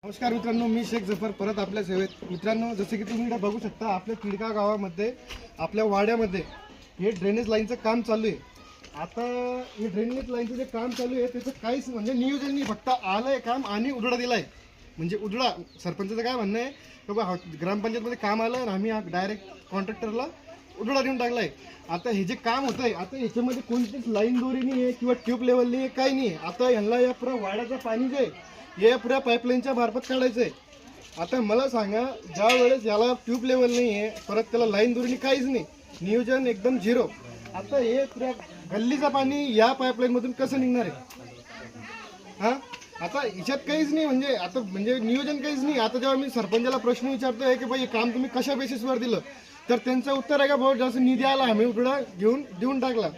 नमस्कार मित्रांनो, मी शेख जफर परत आपल्या सेवेत. मित्रांनो, जसे की तुम्ही बघू शकता, आपल्या किडका गावामध्ये आपल्या वाड्यामध्ये हे ड्रेनेज लाईनचं काम चालू आहे. आता हे ड्रेनेज लाईनचं जे काम चालू आहे त्याचं काहीच म्हणजे नियोजन नाही, फक्त आलंय काम आणि उजडा दिलाय. म्हणजे उजडा सरपंचाचं काय म्हणणं आहे की बा ग्रामपंचायतमध्ये काम आलं आणि आम्ही डायरेक्ट कॉन्ट्रॅक्टरला उजडा देऊन टाकलाय. आता हे जे काम होत आहे, आता याच्यामध्ये कोणतीच लाईन दोरी नाही आहे किंवा ट्यूब लेवल नाही आहे, काही नाही आहे. आता यांना या पुरा वाड्याचं पाणी जे हे पुऱ्या पाईपलाईनच्या मार्फत काढायचं आहे. आता मला सांगा, ज्या वेळेस याला ट्यूब लेवल नाही आहे, परत त्याला लाईन दुरीनी काहीच नाही, नियोजन एकदम झिरो. आता हे पुऱ्या गल्लीचं पाणी या पाईपलाईनमधून कसं निघणार आहे? हां, आता याच्यात काहीच नाही, म्हणजे आता म्हणजे नियोजन काहीच नाही. आता जेव्हा मी सरपंचाला प्रश्न विचारतोय की बाई काम तुम्ही कशा बेसिसवर दिलं, तर त्यांचं उत्तर आहे का भाऊ जास्त निधी आला आम्ही उघडा देऊन टाकला.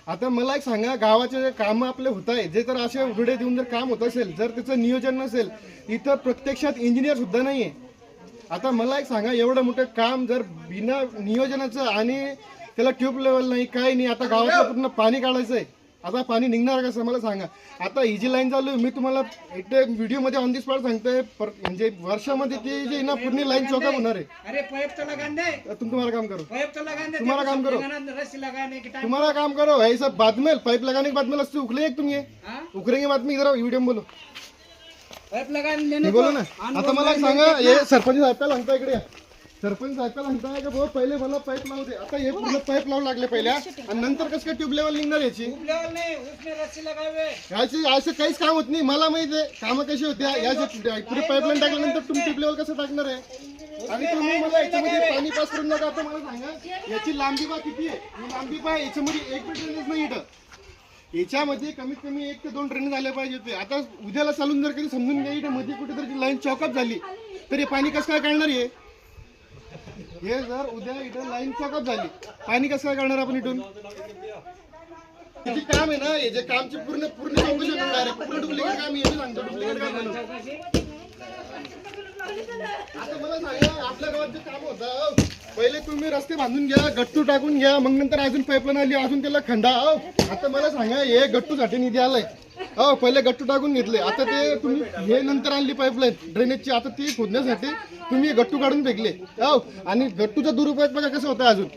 आता मला एक सांगा, गावाचे जे कामं आपले होत आहे, जे तर असे उघडे देऊन जर काम होत असेल, जर त्याचं नियोजन नसेल, इथं प्रत्यक्षात इंजिनियर सुद्धा नाही आहे. आता मला एक सांगा, एवढं मोठं काम जर बिना नियोजनाचं आणि त्याला ट्यूब लेवल नाही, काही नाही, आता गावाचं पूर्ण पाणी काढायचं आहे, आता पाणी निघणार कसं मला सांगा. आता ही जी लाईन चालू आहे, मी तुम्हाला इथे व्हिडिओमध्ये ऑन दी स्पॉट सांगतोय, म्हणजे वर्षामध्ये ती जी ना पूर्ण लाईन चौका होणार आहे. अरे पाइप तो लगाने दे, तुम्हारा काम करो, पाइप तो लगाने दे, तुम्हारा काम करो, रस्सी लगाने के टाइम तुम्हारा काम करो. ऐसा बाद में पाइप लगाने के बाद में लस्सी उखले एक तुम ये उखरेंगे बाद में. इधर वीडियो में बोलो, पाइप लगाने मी बोलो ना. आता मला सांगा, हे सरपंच साहेबाला सांगता, इकडे या. सरपंच साहेबाला सांगताय का भाऊ पहिले मला पाईप लावू दे. आता हे पूर्ण पाईप लावू लागले पहिल्या, आणि नंतर कसं काय ट्यूब लेवल निघणार याची? ट्यूब लेवल नहीं, उसमें रस्सी लगाए हुए. याची असं काहीच काम होत नाही. मला माहिती आहे कामं कशी होत्या. या पुढे पाईपलाईन टाकल्यानंतर तुम्ही ट्यूब लेवल कसं टाकणार आहे? आणि तुम्ही मला याच्यामध्ये पाणी पास करून नका. आता मला सांगा, याची लांबी पा किती आहे? ही लांबी पा, याच्यामध्ये एक ड्रेनेज नाही इथं. याच्यामध्ये कमीत कमी 1 ते 2 ड्रेनेज आले पाहिजे होते. आता उद्याला चालून जर कधी समजून घ्या, इथं मध्ये कुठेतरी लाईन चॉकअप झाली तर हे पाणी कसं काय काढणार आहे? हे जर उद्या इथं लाईन चॉकअप झाली, पाणी कसं काय काढणार आपण इथून? किती काम आहे ना, हे जे कामची पूर्ण चौकशी होणार आहे. पूर्ण डुप्लिकेट काम आहे, सांगतो डुप्लिकेट काम म्हणून. आता मला सांगा, आपल्या गावात जे काम होतं, पहिले तुम्ही रस्ते बांधून घ्या, गट्टू टाकून घ्या, मग नंतर अजून पाईपलाईन आली, अजून त्याला खंडा. आता मला सांगा, हे गट्टूसाठी निधी आलाय. पहिले गट्टू टाकून घेतले, आता ते तुम्ही हे नंतर आणली पाईपलाईन ड्रेनेजची, आता ती खोदण्यासाठी तुम्ही गट्टू काढून फेकले. आणि गट्टूचा दुरुपयोग बघा कसं होता अजून.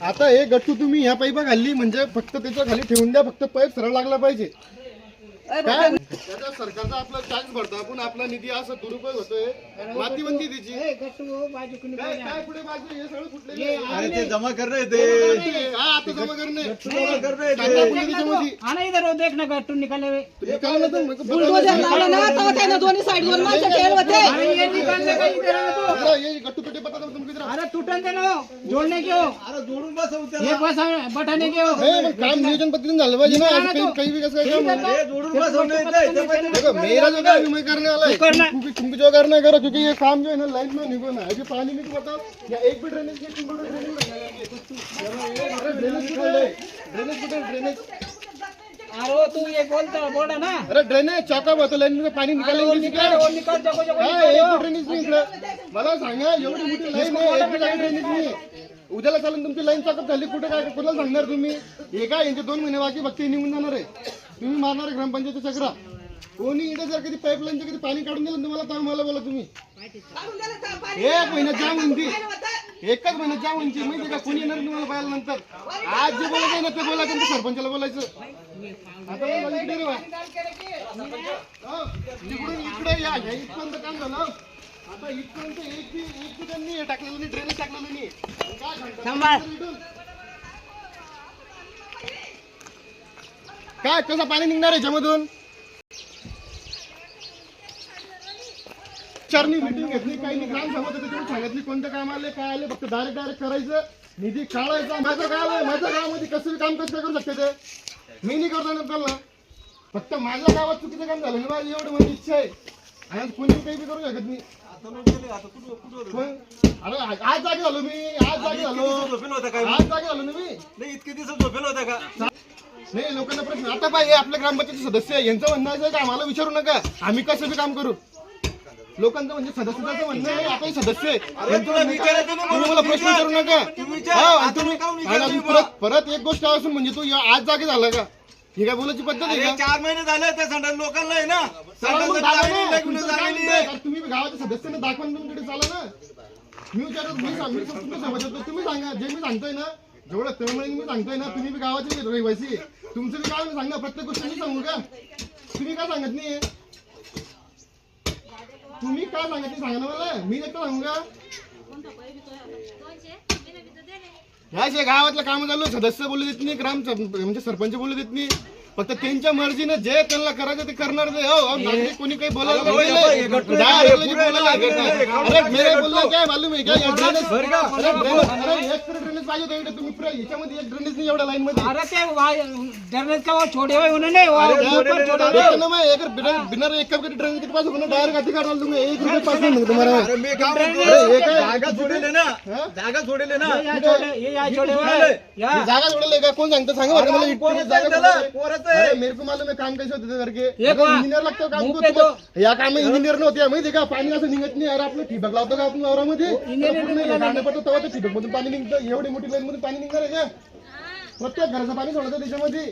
आता हे गट्टू तुम्ही ह्या पाईपा खाली, म्हणजे फक्त त्याच्या खाली ठेवून द्या, फक्त पाईप सरळ लागला पाहिजे. काय त्याचा सरकारचा आपला टॅक्स भरतो आपण, आपला निधी असा दुरुपयोग होतोय, मातीबंदी त्याची. काय पुढे बाजू हे सगळं कुठले? अरे ते जमा करणे ते आता जमा करणे आना इधर वो देखना गट्टू निकाले हुए. बुलडोजर लावला ना, तेव्हा त्यानं दोन्ही साईडवर माणसं ठेवले होते. अरे ये निकालने का इधर है तो. ये गट्टू पेटे पता तुमको इधर. अरे टूटन दे ना, जोड़ने के हो. अरे जोडून बसव ये बस बैठाने के हो. काम नियोजन पद्धतीने झालं पाहिजे ना. असं काही बी कसं काय काम? अरे जोडून बसव नाही देखो मेरा जो काम मैं करने वाला है, तुमको जो करना है करो, क्योंकि ये काम जो है ना लाइन में नहीं होना है. अभी पानी में बताओ, या एक भी ड्रेनेज के तुम लोग ड्रेनेज ड्रेनेज. अरे तू ये बोला ना. अरे ड्रेनेज चौका होतो, लाइन में पाणी निकालेंगे. निकाल जगो जगो. एक ड्रेनेज नाही इकडे. मला सांगा, एवढी मोठी लाईन आहे, एक ड्रेनेज नाही. उद्याला चालून तुमची लाईन चॉकअप झाली, कुठे काय कोणाला सांगणार तुम्ही? हे काय यांचे 2 महिने बाकी फक्त निघून जाणार आहे. तुम्ही मारणार आहे ग्रामपंचायतचा चक्रा. कोणी इथे जर कधी पाईपलाईनचं कधी पाणी काढून दिलं तुम्हाला, तर मला बोला तुम्ही. 1 महिन्यात जाम उंची, 1च महिन्यात जाम उंची. माहिती का कोणी येणार तुम्हाला पाहायला नंतर? आज जे बोलायचं ना ते बोलायचं, ते सरपंचाला बोलायचं. आता इकडे रे बा. इकडे या, इथपर्यंत काम झालं. आता इथपर्यंत एक त्यांनी हे टाकलेलं नाही, ड्रेनेज टाकलेलं नाही. काय कसं पाणी निघणार याच्यामधून? चारनी मीटिंग घेतली, काही नाही, काम सांगत होते, तुम्ही सांगितली कोणतं काम आले काय आले, फक्त डायरेक्ट करायचं, निधी काढायचा. माझं गाव आहे, माझ्या गावामध्ये कसं काम कसं करू शकते ते मी नाही करतो ना त्यांना. फक्त माझ्या गावात चुकीचं काम झालं ना, एवढं माझी इच्छा आहे. आणि कोणी काही बी करू शकत नाही. अरे आज जागे झालो मी, आज जागे झालो ना मी. इतके दिवस झोपेल होता का? नाही, लोकांना प्रश्न. आता पाहिजे आपल्या ग्रामपंचायत सदस्य यांचं म्हणणं आहे का आम्हाला विचारू नका, आम्ही कसं बी काम करू. लोकांचं म्हणजे सदस्याचं म्हणणं आहे, आपण सदस्य आहे, तुम्ही मला प्रश्न विचारू नका. परत एक गोष्ट असून म्हणजे तू आज जागे झाला का? ही काय बोलायची पद्धत आहे अरे का? 4 महिने झाले त्या संडास लोकांना आहे ना चला मग संडास दाखवा जागा ना. नाही, तुमचं जागा काय नाही. म्हणताय? तुम्ही गावाच्या सदस्यांना दाखवा ना तुमच्याकडे चाला ना. मी विचारतो मी तुमच्या सोबत होतो. तुम्ही सांगा जे मी सांगतोय ना जेवढं तळमळीने मी सांगतोय ना तुम्ही बी गावाचे रहिवासी आहे. तुमचं बी गाव सांगा प्रत्येक गोष्ट मी सांगू का? तुम्ही काय सांगत नाही तुम्ही काय सांगत नाही सांगा ना मला मी एकटं सांगू का? ह्या गावातलं काम चालू सदस्य बोलू देत नाही म्हणजे सरपंच बोलू देत नाही फक्त त्यांच्या मर्जीनं जे त्यांना करायचं ते करणार ते हो नागरिक कोणी काही बोलायला अरे मेरे बोलला काय मालूम आहे काय ड्रेनेज एक ड्रेनेज पाहिजे होतं तुम्ही याच्यामध्ये एक ड्रेनेज नाही एवढ्या लाईन मध्ये अरे ते ड्रेनेज का वो छोड़े हुए उन्होंने वो ऊपर छोड़ा हुआ बिना एक कप ड्रेनेज किती पास होगा डायरेक्ट हाथी काढ दूंगा 1 रुपये पास नहीं तुम्हारा अरे मी काय म्हणतो, अरे, हे काय? जागा सोडेल ना जागा सोडेल ना ये यहाँ छोड़े ये यहाँ छोड़े हुए यहाँ जागा सोडले का कोण सांगतं सांगा बरं का मला कोण इतकी सांगतं जागा त्याला? सोडले. पोराचं अरे आहे. मेरे को मालूम है काम कैसे होते थे करके ये कौन? इंजिनियर लागतो काम मुंह को पे तुम्हाला- या काम इंजिनियर नव्हते माहिती का पाणी असं निघत नाही अरे आपलं ठिबक लावतो का आपण वावरामध्ये गाणं पडतो तेव्हा ते ठिबक मधून पाणी निघतं एवढी मोठी लाईन मधून पाणी निघणार आहे का प्रत्येक घराचं पाणी सोडतं त्याच्यामध्ये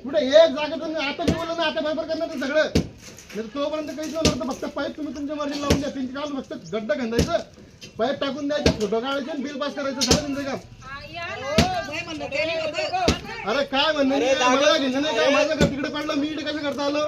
कुठे एक जागा तुम्ही आता मी बोललो ना आता बरोबर करणार ते सगळं नाही तोपर्यंत काहीच होणार तर फक्त पाईप तुम्ही तुमच्या मर्जी लावून द्या त्यांची काम फक्त गड्डा खंदायचं पाईप टाकून द्यायचं फोटो काढायचे आणि बिल पास करायचं झालं तुमचं काम अरे काय म्हणणं नाही, मला घेणं नाही काय माझं घर तिकडे पडलं मी इकडे कसं करता आलो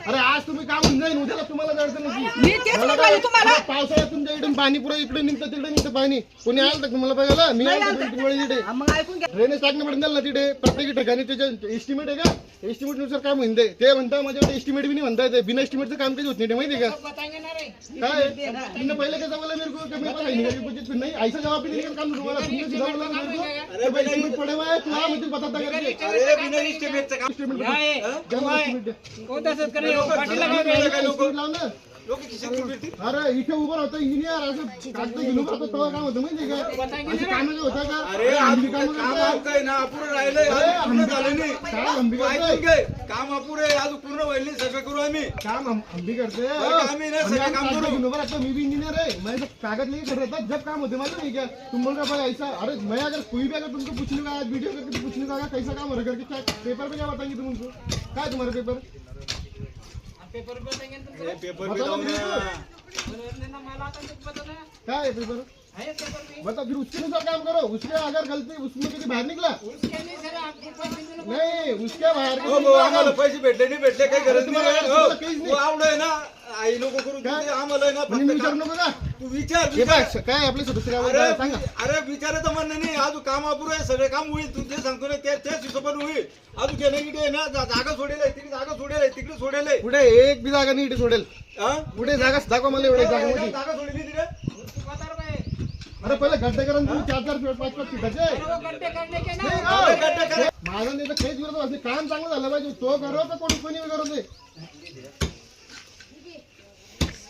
अरे आज तुम्ही काम होऊन जाईल उद्याला तुम्हाला अडचण मी तेच म्हणाले तुम्हाला. पावसाळ्यात तुमच्या इकडे पाणी पुढे इकडे निघतं तिकडे निघतं पाणी कोणी आलं तर तुम्हाला पाहिजे मी आलो तिकडे हा, मग ऐकून घ्या. ड्रेनेज टाकणं पडेल ना तिथे प्रत्येक ठिकाणी त्याच्या एस्टिमेट आहे का एस्टिमेट नुसार काम होईल ते म्हणता माझ्याकडे एस्टिमेट बी नाही म्हणता येते बिना एस्टिमेटचं काम काही होत नाही माहिती आहे का बताएंगे ना रे काय तुमने पहले कैसा बोला मेरे को कि मेरे पास है नहीं नहीं ऐसा जवाब भी नहीं देने का काम तुम्हारा तुमने सीधा बोला ना मेरे को अरे भाई एस्टिमेट पड़े हुए हैं तू आ मुझे बताता करके अरे बिना इस्टिमेटचं काम एस्टिमेट यहाँ ये क्या एस्टिमेट वो दस करे वो पार्टी लगा के एस्टिमेट लाव ना लोक खिशात फिरतील. अरे इथे उभं राहतो इंजिनियर असं कागद घेऊन उभं राहतो तेव्हा काम होतं माहिती आहे का अशी कामं काय होतं का अरे आज हंबी कामं काम करताय. काय ना अपुरं राहिलंय अरे, आज पूर्ण झालं नाही काय हंबी करताय? ऐकून घे काम अपुरं आहे आज पूर्ण व्हायला नाही, सगळं करू आम्ही काम हंबी करते आम्ही ना सगळं काम करू. घेऊन उभं राहतो मी भी इंजीनियर है मैं तो कागज लेके खड़े रहता जब काम होते मालूम है क्या तुम बोल रहे भाई ऐसा अरे मैं अगर कोई भी अगर तुमको पूछने का आज वीडियो करके पूछने का कैसा काम हो रहा है करके क्या पेपर पे क्या बताएंगे तुम उनको क्या है तुम्हारा पेपर पेपर बताएंगे तुम हे पेपर बी बताओ लावून मेरे द्या. ना माला आता तुम बताना क्या है पेपर है पेपर भी बता फिर उसके अनुसार काम करो उसके अगर गलती उसमें कभी बाहर निकला उसके नहीं सर आपको पैसे देना नहीं उसके बाहर हो भाऊ, आम्हाला पैसे भेटले नाही भेटले काही गरज तुम्हाला- नाही तुम्हाला हो, काहीच नाही. तू आवड आहे ना आई लोक करून काय? देते, आम्हाला आहे ना म्हणजे मी फक्त विचारू काम- नको का तू विचार हे विचार. बघ काय आपले सदस्य अरे काय सांगा अरे विचारायचं म्हणणं नाही आज काम अपुरं आहे सगळे काम होईल तू जे सांगतो ना त्याच हिशोबाने होईल अजून गेले की ते ना जागा सोडेल आहे, तिकडे जागा सोडेल आहे, तिकडे सोडेल आहे. पुढे एक बी जागा नीट सोडेल हा? पुढे जागा दाखवा मला एवढ्या जागा मध्ये जागा सोडली तिकडे बता रहे अरे पहिले गड्डे करा तुम्ही 4-4 फीट 5-5 फीटाचे वो गड्ढे करने के ना माझं नाही तर काहीच विरोध असते काम चांगलं झालं पाहिजे तो करो तर कोणी करू दे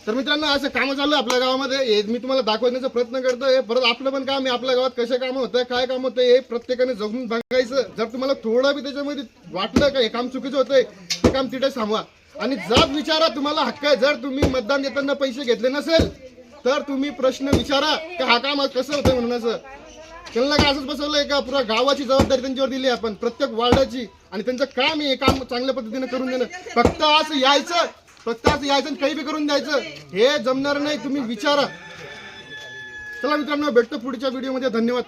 तर मित्रांनो असं काम चालू आहे आपल्या गावामध्ये हे मी तुम्हाला दाखवण्याचा प्रयत्न करतोय परत आपलं पण काम आहे आपल्या गावात कसे काम होतं काय काम होतं हे प्रत्येकाने जगून बघायचं जर तुम्हाला थोडं बी त्याच्यामध्ये वाटलं का हे काम चुकीचं होतंय ते काम तिथे थांबवा आणि जाब विचारा तुम्हाला हक्क आहे जर तुम्ही मतदान देताना पैसे घेतले नसेल तर तुम्ही प्रश्न विचारा की हा काम कसं होतं म्हणून असं त्यांना काय असंच बसवलंय का पुरा गावाची जबाबदारी त्यांच्यावर दिली आहे आपण प्रत्येक वार्डाची आणि त्यांचं काम आहे काम चांगल्या पद्धतीने करून देणं फक्त असं यायचं आणि काही बी करून द्यायचं हे जमणार नाही तुम्ही विचारा चला मित्रांनो भेटतो पुढच्या व्हिडिओमध्ये धन्यवाद